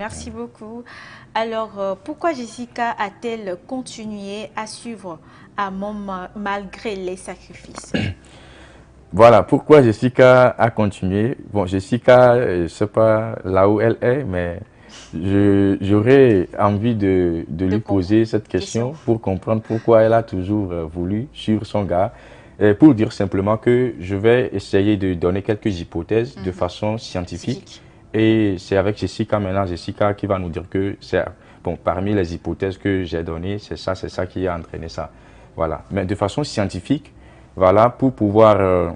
Merci beaucoup. Alors, pourquoi Jessica a-t-elle continué à suivre Amon malgré les sacrifices? Voilà, pourquoi Jessica a continué. Bon, Jessica, je ne sais pas là où elle est, mais j'aurais envie de De lui poser cette question. question pour comprendre pourquoi elle a toujours voulu suivre son gars. Et pour dire simplement que je vais essayer de donner quelques hypothèses de façon scientifique. Scientifique. Et c'est avec Jessica maintenant, Jessica qui va nous dire que c'est, bon, parmi les hypothèses que j'ai données, c'est ça qui a entraîné ça. Voilà. Mais de façon scientifique, voilà, pour pouvoir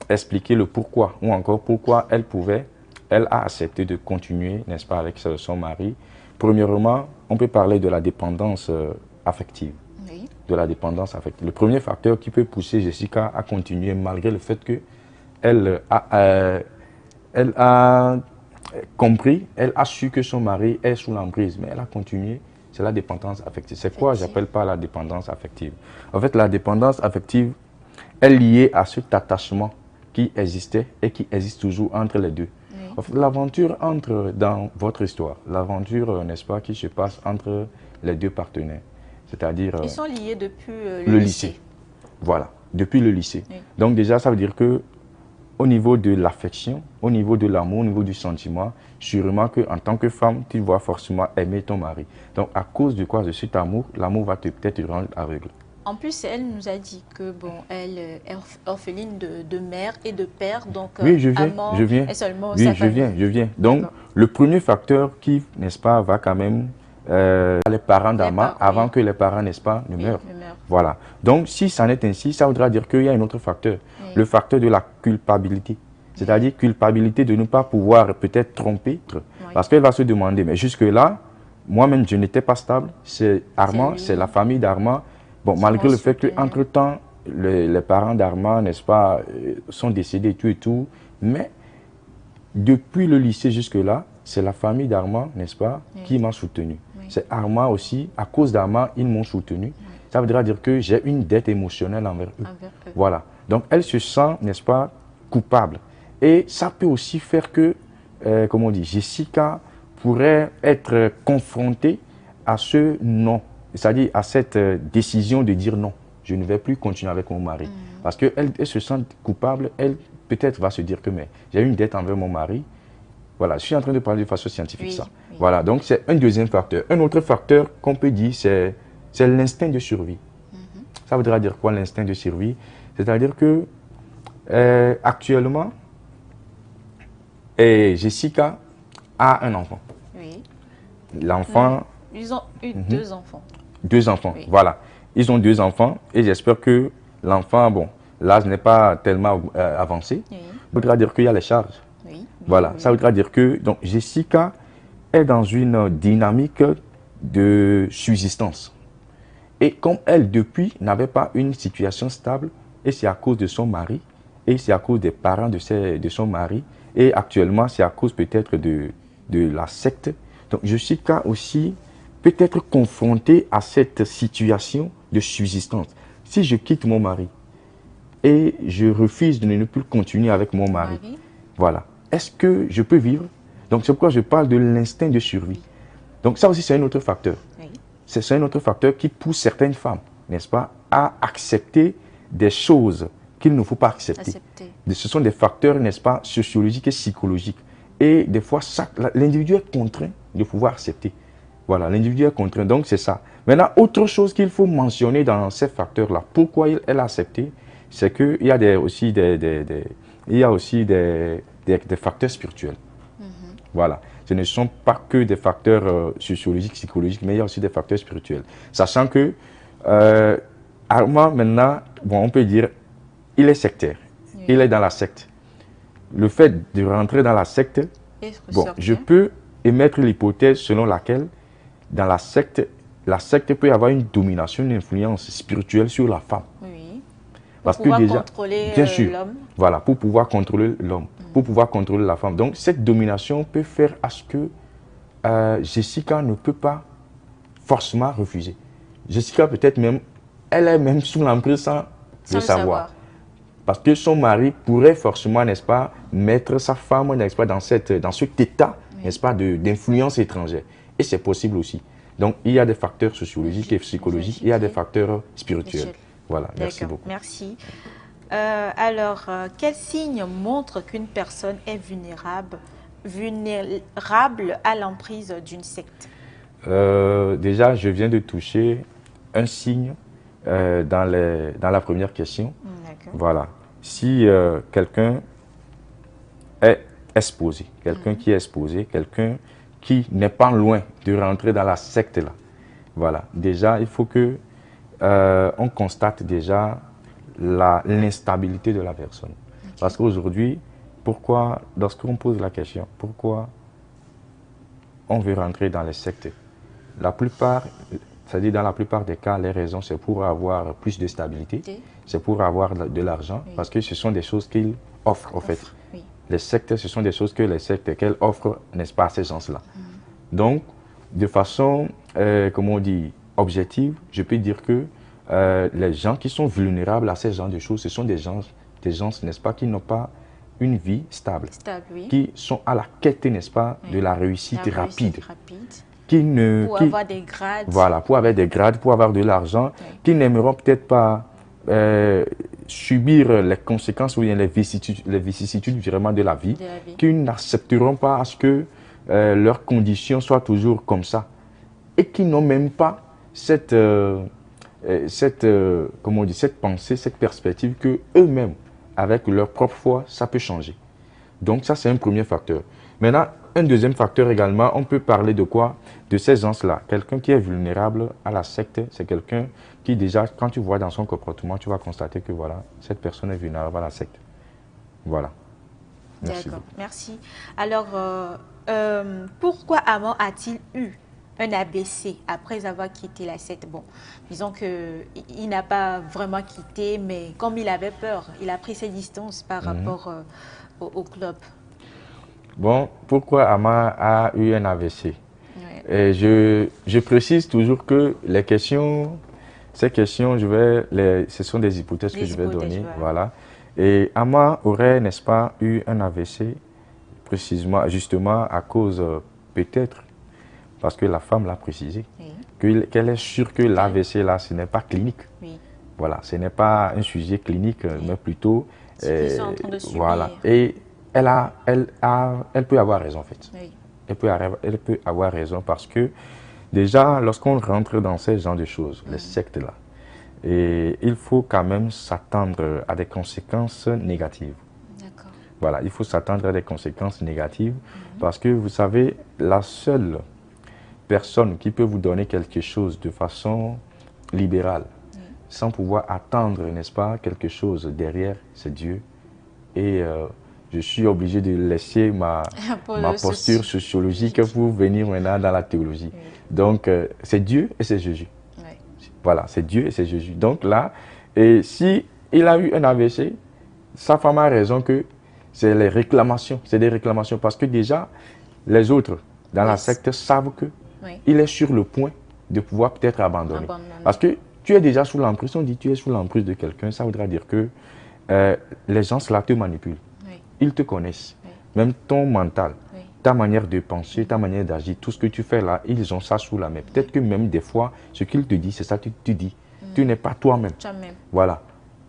expliquer le pourquoi, ou encore pourquoi elle a accepté de continuer, n'est-ce pas, avec son mari. Premièrement, on peut parler de la dépendance affective. Oui. De la dépendance affective. Le premier facteur qui peut pousser Jessica à continuer malgré le fait que elle a compris, elle a su que son mari est sous l'emprise, mais elle a continué. C'est la dépendance affective. C'est quoi Effective. j'appelle pas la dépendance affective? En fait, la dépendance affective est liée à cet attachement qui existait et qui existe toujours entre les deux. Oui. En fait, l'aventure entre dans votre histoire, l'aventure, n'est-ce pas, qui se passe entre les deux partenaires, c'est-à-dire Ils sont liés depuis le le lycée. lycée. Voilà, depuis le lycée. Oui. Donc déjà, ça veut dire que au niveau de l'affection, au niveau de l'amour, au niveau du sentiment, sûrement qu'en tant que femme, tu vas forcément aimer ton mari. Donc à cause de quoi, de cet amour, l'amour va peut-être te rendre aveugle. En plus, elle nous a dit que bon, elle est orpheline de mère et de père, donc Oui, Amand je viens. est seulement Oui, sa famille. je viens. Donc, le premier facteur qui, n'est-ce pas, va quand même les parents Les d'Ama parents, avant oui. que les parents, n'est-ce pas, ne Oui, meurent. le meurtre. Voilà. Donc, si ça en est ainsi, ça voudra dire qu'il y a un autre facteur, Oui. le facteur de la culpabilité. C'est-à-dire culpabilité de ne pas pouvoir peut-être tromper, parce qu'elle va se demander, mais jusque-là, moi-même, je n'étais pas stable. C'est Armand, lui. c'est la famille d'Armand. Bon, Ils malgré m'ont le fait soutenu. qu'entre-temps, les parents d'Armand, n'est-ce pas, sont décédés et tout, mais depuis le lycée jusque-là, c'est la famille d'Armand, n'est-ce pas, qui m'a soutenu. Oui. C'est Armand aussi, à cause d'Armand, ils m'ont soutenu. Ça voudra dire que j'ai une dette émotionnelle envers eux. Envers eux. Voilà. Donc, elle se sent, n'est-ce pas, coupable. Et ça peut aussi faire que, comment on dit, Jessica pourrait être confrontée à ce non, c'est-à-dire à cette décision de dire non, je ne vais plus continuer avec mon mari. Parce qu'elle elle se sent coupable, elle peut-être va se dire que mais j'ai une dette envers mon mari. Voilà, je suis en train de parler de façon scientifique Oui, ça. oui. Voilà, donc c'est un deuxième facteur. Un autre facteur qu'on peut dire, c'est l'instinct de survie. Ça voudra dire quoi l'instinct de survie? C'est-à-dire que actuellement, Jessica a un enfant. Oui. L'enfant, Ils ont eu 2 enfants. 2 enfants, Oui. voilà. Ils ont 2 enfants et j'espère que l'enfant, bon, l'âge n'est pas tellement avancé. Oui. Ça voudra dire qu'il y a les charges. Oui. Voilà, Oui. ça voudra dire que donc, Jessica est dans une dynamique de subsistance. Et comme elle, depuis, n'avait pas une situation stable, et c'est à cause de son mari, et c'est à cause des parents de son mari, et actuellement, c'est à cause peut-être de la secte. Donc, Jessica aussi peut être confrontée à cette situation de subsistance. Si je quitte mon mari et je refuse de ne plus continuer avec mon mari, voilà, est-ce que je peux vivre? Donc, c'est pourquoi je parle de l'instinct de survie. Donc, ça aussi, c'est un autre facteur. Oui. C'est un autre facteur qui pousse certaines femmes, n'est-ce pas, à accepter des choses qu'il ne faut pas accepter. Ce sont des facteurs, n'est-ce pas, sociologiques et psychologiques. Et des fois, l'individu est contraint de pouvoir accepter. Voilà, l'individu est contraint, donc c'est ça. Maintenant, autre chose qu'il faut mentionner dans ces facteurs-là, pourquoi elle a accepté, c'est qu'il y a aussi des facteurs spirituels. Voilà. Ce ne sont pas que des facteurs sociologiques, psychologiques, mais il y a aussi des facteurs spirituels. Sachant que Armand, maintenant, bon, on peut dire, il est sectaire. Oui. Il est dans la secte. Le fait de rentrer dans la secte, bon, je peux émettre l'hypothèse selon laquelle, dans la secte peut avoir une domination, une influence spirituelle sur la femme. Oui. Parce que déjà, contrôler l'homme. Voilà, pour pouvoir contrôler l'homme, pour pouvoir contrôler la femme. Donc, cette domination peut faire à ce que Jessica ne peut pas forcément refuser. Jessica, peut-être même, elle est même sous l'emprise sans le savoir. Parce que son mari pourrait forcément, n'est-ce pas, mettre sa femme, n'est-ce pas, dans cet état n'est-ce pas, d'influence étrangère. Et c'est possible aussi. Donc, il y a des facteurs sociologiques et psychologiques, il y a des facteurs spirituels. Voilà, merci beaucoup. Merci. Alors, quel signe montre qu'une personne est vulnérable à l'emprise d'une secte? Déjà, je viens de toucher un signe dans la première question. Voilà. Si quelqu'un est exposé, quelqu'un qui est exposé, quelqu'un qui n'est pas loin de rentrer dans la secte là, voilà. Déjà, il faut que on constate déjà l'instabilité de la personne. Parce qu'aujourd'hui, pourquoi, lorsqu'on pose la question, pourquoi on veut rentrer dans les sectes? La plupart, c'est-à-dire dans la plupart des cas, les raisons, c'est pour avoir plus de stabilité, c'est pour avoir de l'argent, parce que ce sont des choses qu'ils offrent, en fait. Les sectes, ce sont des choses que les sectes qu'elles offrent, n'est-ce pas, à ces gens-là. Donc, de façon, comment on dit, objective, je peux dire que les gens qui sont vulnérables à ces genres de choses, ce sont des gens, n'est-ce pas, qui n'ont pas une vie stable, qui sont à la quête, n'est-ce pas, de la réussite rapide. Pour avoir des grades. Voilà, pour avoir des grades, pour avoir de l'argent, qui n'aimeront peut-être pas subir les conséquences ou bien les vicissitudes vraiment de la vie, qui n'accepteront pas à ce que leurs conditions soient toujours comme ça et qui n'ont même pas cette pensée, cette perspective que eux-mêmes, avec leur propre foi, ça peut changer. Donc ça, c'est un premier facteur. Maintenant, un deuxième facteur également, on peut parler de quoi? De ces gens-là. Quelqu'un qui est vulnérable à la secte, c'est quelqu'un qui déjà, quand tu vois dans son comportement, tu vas constater que voilà, cette personne est vulnérable à la secte. Voilà. D'accord, merci. Alors, pourquoi Amon a-t-il eu un ABC après avoir quitté la secte? Bon, disons qu'il n'a pas vraiment quitté, mais comme il avait peur, il a pris ses distances par rapport au club. Bon, pourquoi Ama a eu un AVC? Et je précise toujours que ces questions, ce sont des hypothèses que je vais donner. Voilà. Et Ama aurait, n'est-ce pas, eu un AVC, précisément, justement, à cause, peut-être, parce que la femme l'a précisé, qu'elle est sûre que l'AVC, là, ce n'est pas clinique. Voilà, ce n'est pas un sujet clinique, mais plutôt... voilà. Et elle peut avoir raison, en fait. Elle peut avoir raison parce que, déjà, lorsqu'on rentre dans ces genres de choses, les sectes là, et il faut quand même s'attendre à des conséquences négatives. Voilà, il faut s'attendre à des conséquences négatives parce que, vous savez, la seule personne qui peut vous donner quelque chose de façon libérale, sans pouvoir attendre, n'est-ce pas, quelque chose derrière, c'est Dieu. Et je suis obligé de laisser ma posture sociologique pour venir maintenant dans la théologie. Donc, c'est Dieu et c'est Jésus. Voilà, c'est Dieu et c'est Jésus. Donc là, et si il a eu un AVC, sa femme a raison que c'est les réclamations. C'est des réclamations parce que déjà, les autres dans la secte savent que il est sur le point de pouvoir peut-être abandonner. Parce que tu es déjà sous l'emprise. On dit tu es sous l'emprise de quelqu'un, ça voudra dire que les gens là te manipulent. Ils te connaissent. Même ton mental, ta manière de penser, ta manière d'agir, tout ce que tu fais là, ils ont ça sous la main. Peut-être que même des fois, ce qu'ils te disent, c'est ça que tu dis. Tu n'es pas toi-même. Voilà.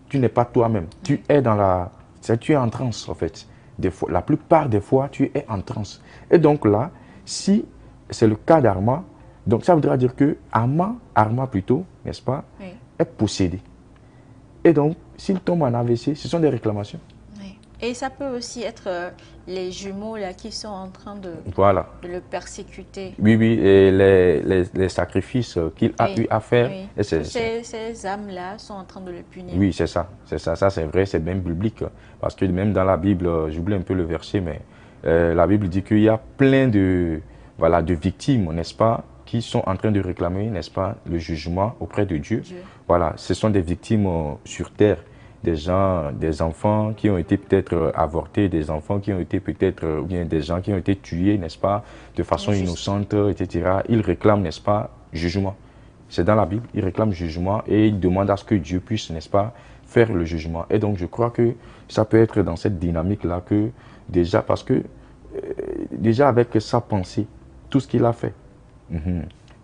Tu n'es pas toi-même. Tu es tu es en transe, en fait. Des fois, la plupart des fois, tu es en transe. Et donc là, si c'est le cas d'Arma, donc ça voudra dire que Arma plutôt, n'est-ce pas, est possédé. Et donc, s'il tombe en AVC, ce sont des réclamations. Et ça peut aussi être les jumeaux là, qui sont en train de le persécuter. Oui, et les sacrifices qu'il a eu à faire. Et ces âmes-là sont en train de le punir. Oui, c'est ça. Ça, c'est vrai, c'est même biblique. Parce que même dans la Bible, j'oublie un peu le verset, mais la Bible dit qu'il y a plein de victimes, n'est-ce pas, qui sont en train de réclamer, n'est-ce pas, le jugement auprès de Dieu. Voilà, ce sont des victimes sur terre. Des gens, des enfants qui ont été peut-être avortés, des enfants qui ont été peut-être, ou bien des gens qui ont été tués, n'est-ce pas, de façon innocente, etc. Ils réclament, n'est-ce pas, jugement. C'est dans la Bible, ils réclament jugement et ils demandent à ce que Dieu puisse, n'est-ce pas, faire le jugement. Et donc, je crois que ça peut être dans cette dynamique-là que, déjà, parce que déjà avec sa pensée, tout ce qu'il a fait,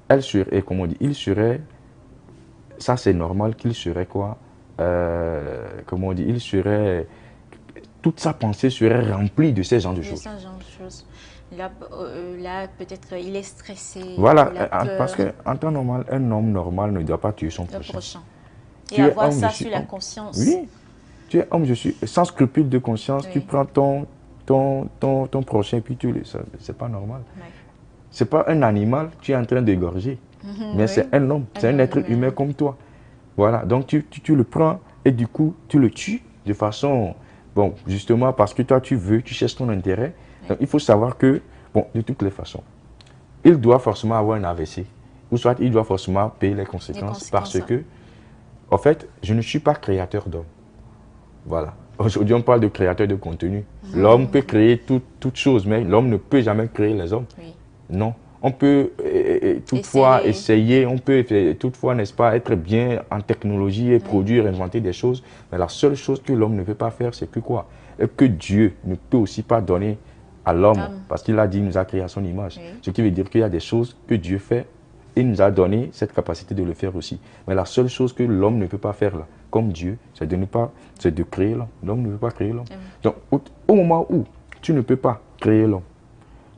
elle serait, comme on dit, il serait, ça c'est normal qu'il serait quoi, comment on dit, il serait, toute sa pensée serait remplie de ces genres de choses. Là, peut-être il est stressé, Voilà, il a peur. parce qu'en temps normal, un homme normal ne doit pas tuer son prochain. Et avoir ça sur la conscience. Oui, tu es homme, je suis sans scrupule de conscience, tu prends ton prochain et puis tu le... C'est pas normal. C'est pas un animal, tu es en train d'égorger. Mais c'est un homme, c'est un être humain comme toi. Voilà, donc tu le prends et du coup, tu le tues de façon... Bon, justement, parce que toi, tu veux, tu cherches ton intérêt. Donc, il faut savoir que, bon, de toutes les façons, il doit forcément avoir un AVC. Ou soit, il doit forcément payer les conséquences. Parce que, en fait, je ne suis pas créateur d'homme. Voilà. Aujourd'hui, on parle de créateur de contenu. L'homme peut créer toute chose, mais l'homme ne peut jamais créer les hommes. Non. On peut toutefois essayer, on peut toutefois, n'est-ce pas, être bien en technologie et produire, inventer des choses. Mais la seule chose que l'homme ne peut pas faire, c'est que quoi? Et que Dieu ne peut aussi pas donner à l'homme, parce qu'il a dit qu'il nous a créé à son image. Ce qui veut dire qu'il y a des choses que Dieu fait et il nous a donné cette capacité de le faire aussi. Mais la seule chose que l'homme ne peut pas faire là, comme Dieu, c'est de créer l'homme. L'homme ne peut pas créer l'homme. Donc, au moment où tu ne peux pas créer l'homme,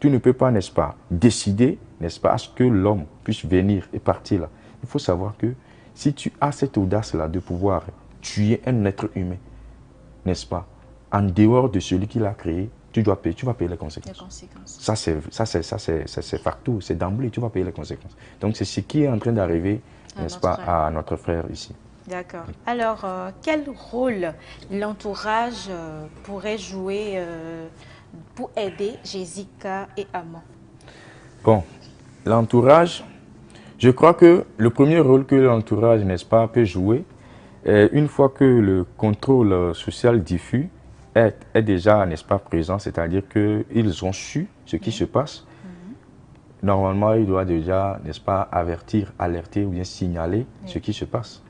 tu ne peux pas, n'est-ce pas, décider, n'est-ce pas, à ce que l'homme puisse venir et partir là. Il faut savoir que si tu as cette audace-là de pouvoir tuer un être humain, n'est-ce pas, en dehors de celui qui l'a créé, tu vas payer les conséquences. Ça, c'est partout, c'est d'emblée, tu vas payer les conséquences. Donc, c'est ce qui est en train d'arriver, n'est-ce pas, à notre frère ici. D'accord. Alors, quel rôle l'entourage pourrait jouer pour aider Jessica et Amon? Bon, l'entourage, je crois que le premier rôle que l'entourage, n'est-ce pas, peut jouer, une fois que le contrôle social diffus est déjà, n'est-ce pas, présent, c'est-à-dire qu'ils ont su ce qui se passe, normalement, il doit déjà, n'est-ce pas, avertir, alerter ou bien signaler ce qui se passe.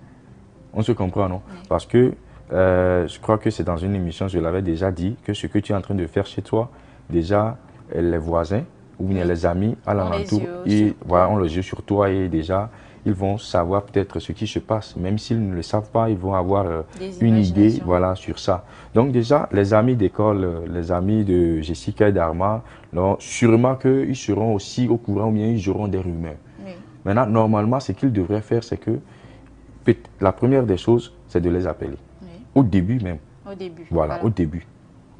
On se comprend, non? Parce que je crois que c'est dans une émission, je l'avais déjà dit, que ce que tu es en train de faire chez toi, déjà, les voisins ou bien les amis à l'alentour, voilà, ont les yeux sur toi et déjà, ils vont savoir peut-être ce qui se passe. Même s'ils ne le savent pas, ils vont avoir une idée, voilà, sur ça. Donc déjà, les amis d'école, les amis de Jessica et d'Arma, sûrement qu'ils seront aussi au courant ou bien ils auront des rumeurs. Maintenant, normalement, ce qu'ils devraient faire, c'est que la première des choses, c'est de les appeler. Au début même. Au début. Voilà, au début.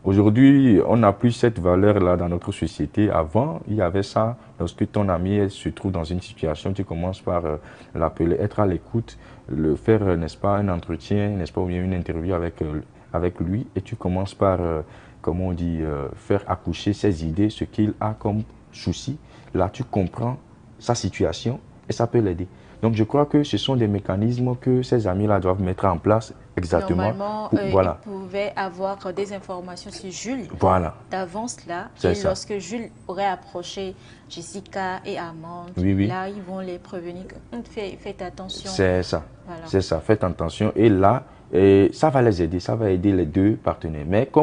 Aujourd'hui, on n'a plus cette valeur-là dans notre société. Avant, il y avait ça. Lorsque ton ami se trouve dans une situation, tu commences par l'appeler, être à l'écoute, le faire, n'est-ce pas, un entretien, n'est-ce pas, ou bien une interview avec lui. Et tu commences par, comment on dit, faire accoucher ses idées, ce qu'il a comme souci. Là, tu comprends sa situation et ça peut l'aider. Donc, je crois que ce sont des mécanismes que ces amis-là doivent mettre en place exactement. Normalement, voilà. Ils pouvaient avoir des informations sur Jules d'avance là. Et lorsque Jules aurait approché Jessica et Amand, là, ils vont les prévenir. Faites attention. C'est ça. Voilà. C'est ça. Faites attention. Et là, ça va les aider. Ça va aider les deux partenaires. Mais comme